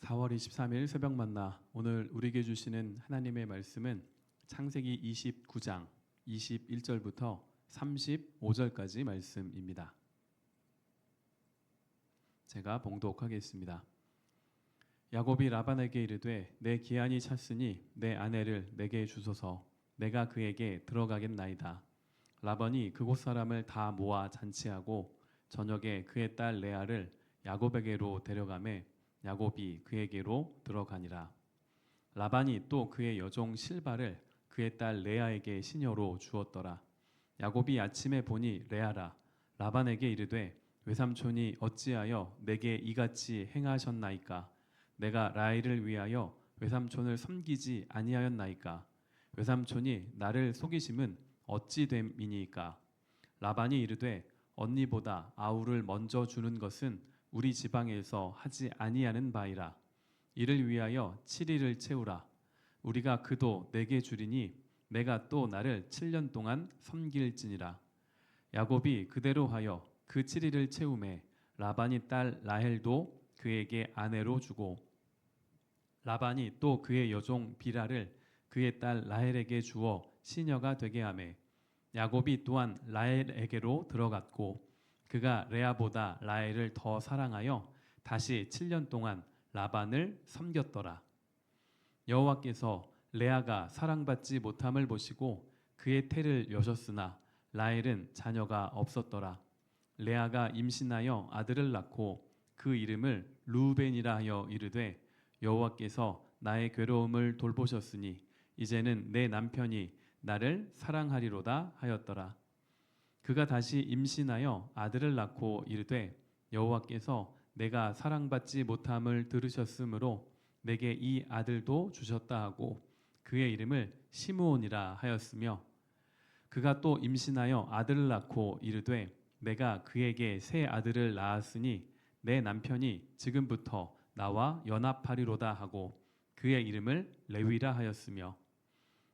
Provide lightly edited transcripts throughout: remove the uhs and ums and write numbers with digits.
4월 23일 새벽 만나 오늘 우리에게 주시는 하나님의 말씀은 창세기 29장 21절부터 35절까지 말씀입니다. 제가 봉독하겠습니다. 야곱이 라반에게 이르되 내 기한이 찼으니 내 아내를 내게 주소서 내가 그에게 들어가겠나이다. 라반이 그곳 사람을 다 모아 잔치하고 저녁에 그의 딸 레아를 야곱에게로 데려가매 야곱이 그에게로 들어가니라. 라반이 또 그의 여종 실바를 그의 딸 레아에게 시녀로 주었더라. 야곱이 아침에 보니 레아라. 라반에게 이르되 외삼촌이 어찌하여 내게 이같이 행하셨나이까? 내가 라헬을 위하여 외삼촌을 섬기지 아니하였나이까? 외삼촌이 나를 속이심은 어찌 됨이니까? 라반이 이르되 언니보다 아우를 먼저 주는 것은 우리 지방에서 하지 아니하는 바이라. 이를 위하여 7일을 채우라. 우리가 그도 내게 주리니 내가 또 나를 7년 동안 섬길지니라. 야곱이 그대로 하여 그 7일을 채우매 라반이 딸 라헬도 그에게 아내로 주고 라반이 또 그의 여종 비라를 그의 딸 라헬에게 주어 시녀가 되게 하매 야곱이 또한 라헬에게로 들어갔고 그가 레아보다 라헬을 더 사랑하여 다시 7년 동안 라반을 섬겼더라. 여호와께서 레아가 사랑받지 못함을 보시고 그의 태를 여셨으나 라헬은 자녀가 없었더라. 레아가 임신하여 아들을 낳고 그 이름을 르우벤이라 하여 이르되 여호와께서 나의 괴로움을 돌보셨으니 이제는 내 남편이 나를 사랑하리로다 하였더라. 그가 다시 임신하여 아들을 낳고 이르되 여호와께서 내가 사랑받지 못함을 들으셨으므로 내게 이 아들도 주셨다 하고 그의 이름을 시므온이라 하였으며 그가 또 임신하여 아들을 낳고 이르되 내가 그에게 새 아들을 낳았으니 내 남편이 지금부터 나와 연합하리로다 하고 그의 이름을 레위라 하였으며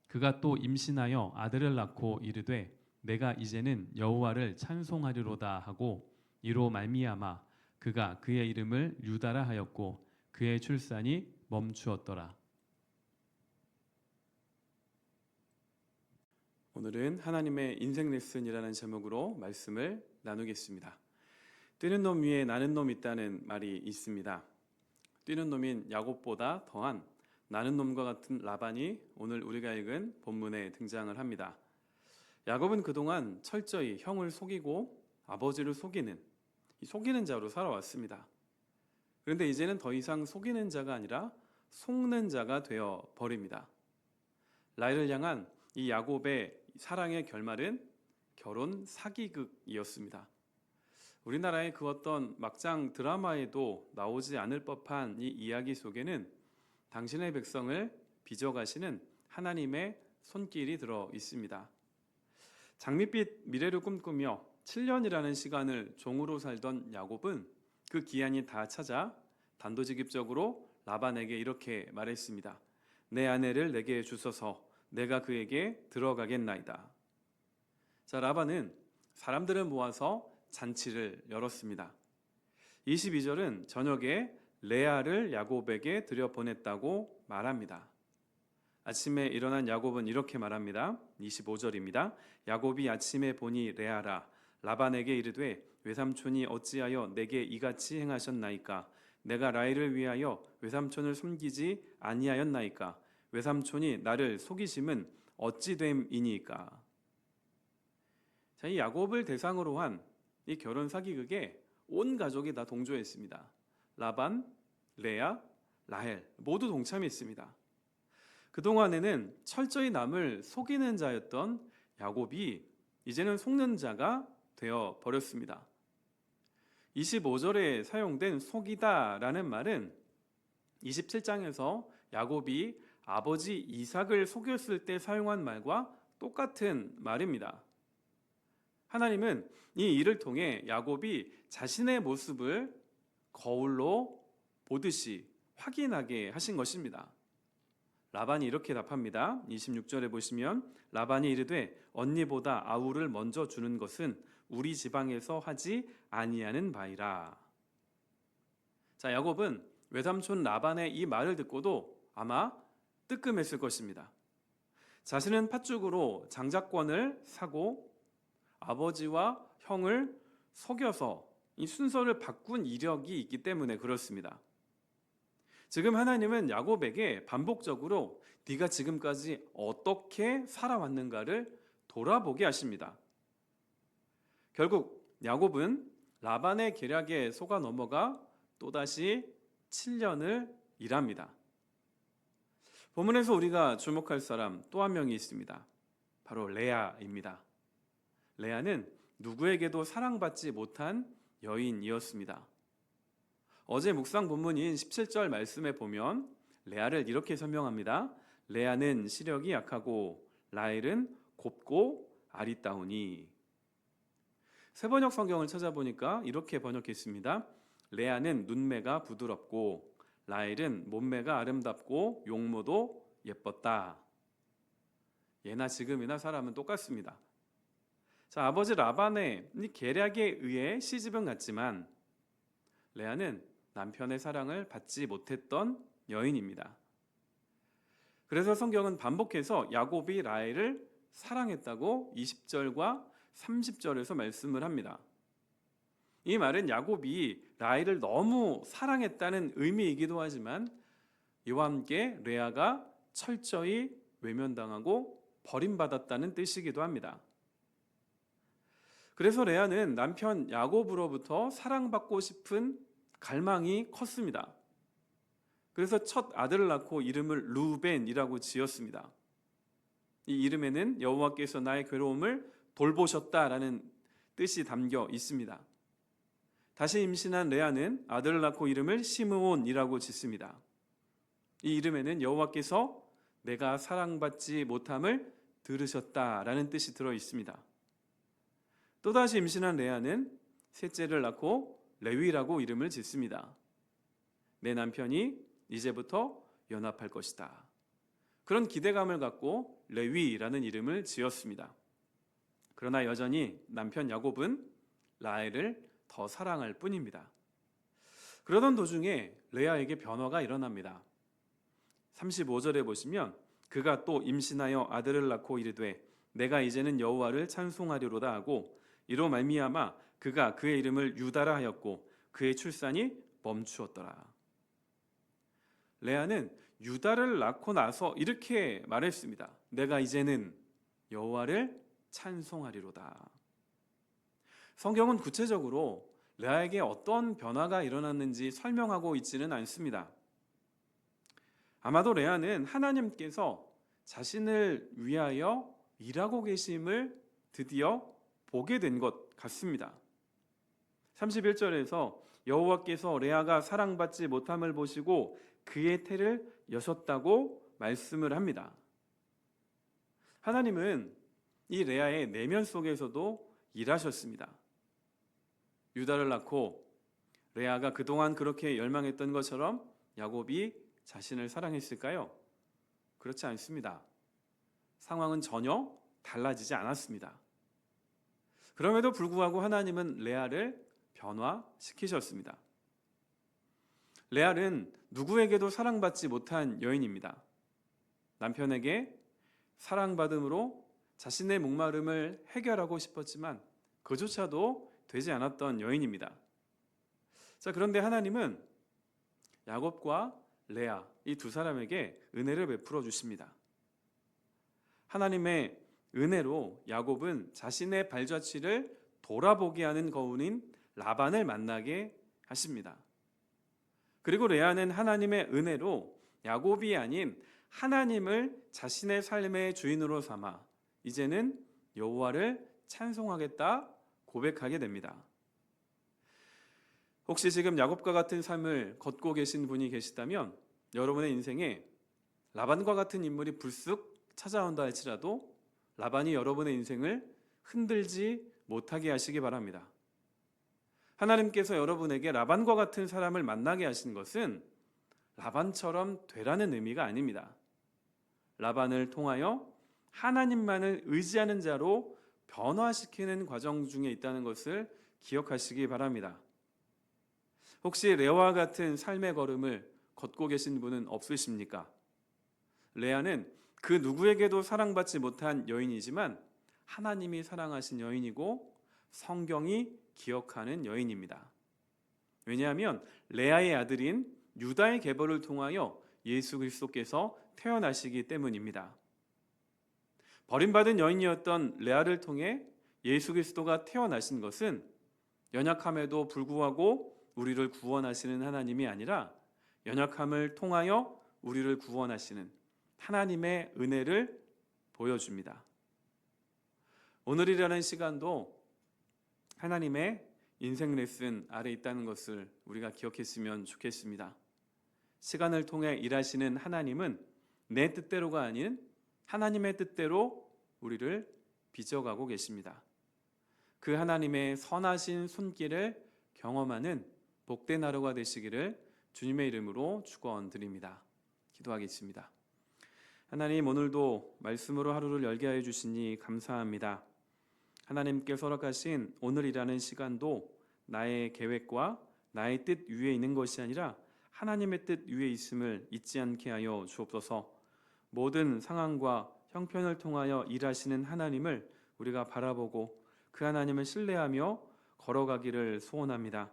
그가 또 임신하여 아들을 낳고 이르되 내가 이제는 여호와를 찬송하리로다 하고 이로 말미암아 그가 그의 이름을 유다라 하였고 그의 출산이 멈추었더라. 오늘은 하나님의 인생 레슨이라는 제목으로 말씀을 나누겠습니다. 뛰는 놈 위에 나는 놈 있다는 말이 있습니다. 뛰는 놈인 야곱보다 더한 나는 놈과 같은 라반이 오늘 우리가 읽은 본문에 등장을 합니다. 야곱은 그동안 철저히 형을 속이고 아버지를 속이는 자로 살아왔습니다. 그런데 이제는 더 이상 속이는 자가 아니라 속는 자가 되어 버립니다. 라헬을 향한 이 야곱의 사랑의 결말은 결혼 사기극이었습니다. 우리나라의 그 어떤 막장 드라마에도 나오지 않을 법한 이 이야기 속에는 당신의 백성을 빚어가시는 하나님의 손길이 들어 있습니다. 장밋빛 미래를 꿈꾸며 7년이라는 시간을 종으로 살던 야곱은 그 기한이 다 차자 단도직입적으로 라반에게 이렇게 말했습니다. 내 아내를 내게 주소서 내가 그에게 들어가겠나이다. 자, 라반은 사람들을 모아서 잔치를 열었습니다. 22절은 저녁에 레아를 야곱에게 들여보냈다고 말합니다. 아침에 일어난 야곱은 이렇게 말합니다. 25절입니다. 야곱이 아침에 보니 레아라. 라반에게 이르되 외삼촌이 어찌하여 내게 이같이 행하셨나이까? 내가 라헬을 위하여 외삼촌을 섬기지 아니하였나이까? 외삼촌이 나를 속이심은 어찌 됨이니까? 자, 이 야곱을 대상으로 한 이 결혼 사기극에 온 가족이 다 동조했습니다. 라반, 레아, 라헬 모두 동참했습니다. 그동안에는 철저히 남을 속이는 자였던 야곱이 이제는 속는 자가 되어 버렸습니다. 25절에 사용된 속이다라는 말은 27장에서 야곱이 아버지 이삭을 속였을 때 사용한 말과 똑같은 말입니다. 하나님은 이 일을 통해 야곱이 자신의 모습을 거울로 보듯이 확인하게 하신 것입니다. 라반이 이렇게 답합니다. 26절에 보시면 라반이 이르되 언니보다 아우를 먼저 주는 것은 우리 지방에서 하지 아니하는 바이라. 자, 야곱은 외삼촌 라반의 이 말을 듣고도 아마 뜨끔했을 것입니다. 자신은 팥죽으로 장자권을 사고 아버지와 형을 속여서 이 순서를 바꾼 이력이 있기 때문에 그렇습니다. 지금 하나님은 야곱에게 반복적으로 네가 지금까지 어떻게 살아왔는가를 돌아보게 하십니다. 결국 야곱은 라반의 계략에 속아 넘어가 또다시 7년을 일합니다. 본문에서 우리가 주목할 사람 또 한 명이 있습니다. 바로 레아입니다. 레아는 누구에게도 사랑받지 못한 여인이었습니다. 어제 묵상 본문인 17절 말씀에 보면 레아를 이렇게 설명합니다. 레아는 시력이 약하고 라헬은 곱고 아리따우니. 새번역 성경을 찾아보니까 이렇게 번역했습니다. 레아는 눈매가 부드럽고 라헬은 몸매가 아름답고 용모도 예뻤다. 예나 지금이나 사람은 똑같습니다. 자, 아버지 라반의 계략에 의해 시집은 갔지만 레아는 남편의 사랑을 받지 못했던 여인입니다. 그래서 성경은 반복해서 야곱이 라헬을 사랑했다고 20절과 30절에서 말씀을 합니다. 이 말은 야곱이 라헬을 너무 사랑했다는 의미이기도 하지만 이와 함께 레아가 철저히 외면당하고 버림받았다는 뜻이기도 합니다. 그래서 레아는 남편 야곱으로부터 사랑받고 싶은 갈망이 컸습니다. 그래서 첫 아들을 낳고 이름을 루벤이라고 지었습니다. 이 이름에는 여호와께서 나의 괴로움을 돌보셨다라는 뜻이 담겨 있습니다. 다시 임신한 레아는 아들을 낳고 이름을 시므온이라고 짓습니다. 이 이름에는 여호와께서 내가 사랑받지 못함을 들으셨다라는 뜻이 들어 있습니다. 또다시 임신한 레아는 셋째를 낳고 레위라고 이름을 짓습니다. 내 남편이 이제부터 연합할 것이다. 그런 기대감을 갖고 레위라는 이름을 지었습니다. 그러나 여전히 남편 야곱은 라헬을 더 사랑할 뿐입니다. 그러던 도중에 레아에게 변화가 일어납니다. 35절에 보시면 그가 또 임신하여 아들을 낳고 이르되 내가 이제는 여호와를 찬송하리로다 하고 이로 말미암아 그가 그의 이름을 유다라 하였고 그의 출산이 멈추었더라. 레아는 유다를 낳고 나서 이렇게 말했습니다. 내가 이제는 여호와를 찬송하리로다. 성경은 구체적으로 레아에게 어떤 변화가 일어났는지 설명하고 있지는 않습니다. 아마도 레아는 하나님께서 자신을 위하여 일하고 계심을 드디어 보게 된 것 같습니다. 31절에서 여호와께서 레아가 사랑받지 못함을 보시고 그의 태를 여셨다고 말씀을 합니다. 하나님은 이 레아의 내면 속에서도 일하셨습니다. 유다를 낳고 레아가 그동안 그렇게 열망했던 것처럼 야곱이 자신을 사랑했을까요? 그렇지 않습니다. 상황은 전혀 달라지지 않았습니다. 그럼에도 불구하고 하나님은 레아를 변화시키셨습니다. 레아는 누구에게도 사랑받지 못한 여인입니다. 남편에게 사랑받음으로 자신의 목마름을 해결하고 싶었지만 그조차도 되지 않았던 여인입니다. 자, 그런데 하나님은 야곱과 레아 이 두 사람에게 은혜를 베풀어 주십니다. 하나님의 은혜로 야곱은 자신의 발자취를 돌아보게 하는 거울인 라반을 만나게 하십니다. 그리고 레아는 하나님의 은혜로 야곱이 아닌 하나님을 자신의 삶의 주인으로 삼아 이제는 여호와를 찬송하겠다 고백하게 됩니다. 혹시 지금 야곱과 같은 삶을 걷고 계신 분이 계시다면 여러분의 인생에 라반과 같은 인물이 불쑥 찾아온다 할지라도 라반이 여러분의 인생을 흔들지 못하게 하시기 바랍니다. 하나님께서 여러분에게 라반과 같은 사람을 만나게 하신 것은 라반처럼 되라는 의미가 아닙니다. 라반을 통하여 하나님만을 의지하는 자로 변화시키는 과정 중에 있다는 것을 기억하시기 바랍니다. 혹시 레아와 같은 삶의 걸음을 걷고 계신 분은 없으십니까? 레아는 그 누구에게도 사랑받지 못한 여인이지만 하나님이 사랑하신 여인이고 성경이 기억하는 여인입니다. 왜냐하면 레아의 아들인 유다의 계보를 통하여 예수 그리스도께서 태어나시기 때문입니다. 버림받은 여인이었던 레아를 통해 예수 그리스도가 태어나신 것은 연약함에도 불구하고 우리를 구원하시는 하나님이 아니라 연약함을 통하여 우리를 구원하시는 하나님의 은혜를 보여줍니다. 오늘이라는 시간도 하나님의 인생 레슨 아래 있다는 것을 우리가 기억했으면 좋겠습니다. 시간을 통해 일하시는 하나님은 내 뜻대로가 아닌 하나님의 뜻대로 우리를 빚어가고 계십니다. 그 하나님의 선하신 손길을 경험하는 복된 하루가 되시기를 주님의 이름으로 축원드립니다. 기도하겠습니다. 하나님, 오늘도 말씀으로 하루를 열게 하여 주시니 감사합니다. 하나님께서 허락하신 오늘이라는 시간도 나의 계획과 나의 뜻 위에 있는 것이 아니라 하나님의 뜻 위에 있음을 잊지 않게 하여 주옵소서. 모든 상황과 형편을 통하여 일하시는 하나님을 우리가 바라보고 그 하나님을 신뢰하며 걸어가기를 소원합니다.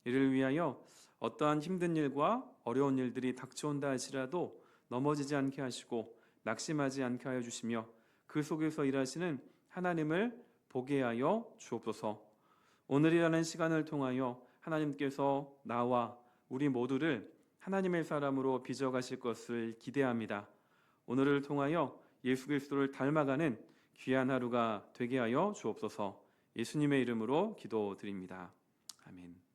이를 위하여 어떠한 힘든 일과 어려운 일들이 닥쳐온다 할지라도 넘어지지 않게 하시고 낙심하지 않게 하여 주시며 그 속에서 일하시는 하나님을 보게 하여 주옵소서. 오늘이라는 시간을 통하여 하나님께서 나와 우리 모두를 하나님의 사람으로 빚어가실 것을 기대합니다. 오늘을 통하여 예수 그리스도를 닮아가는 귀한 하루가 되게 하여 주옵소서. 예수님의 이름으로 기도드립니다. 아멘.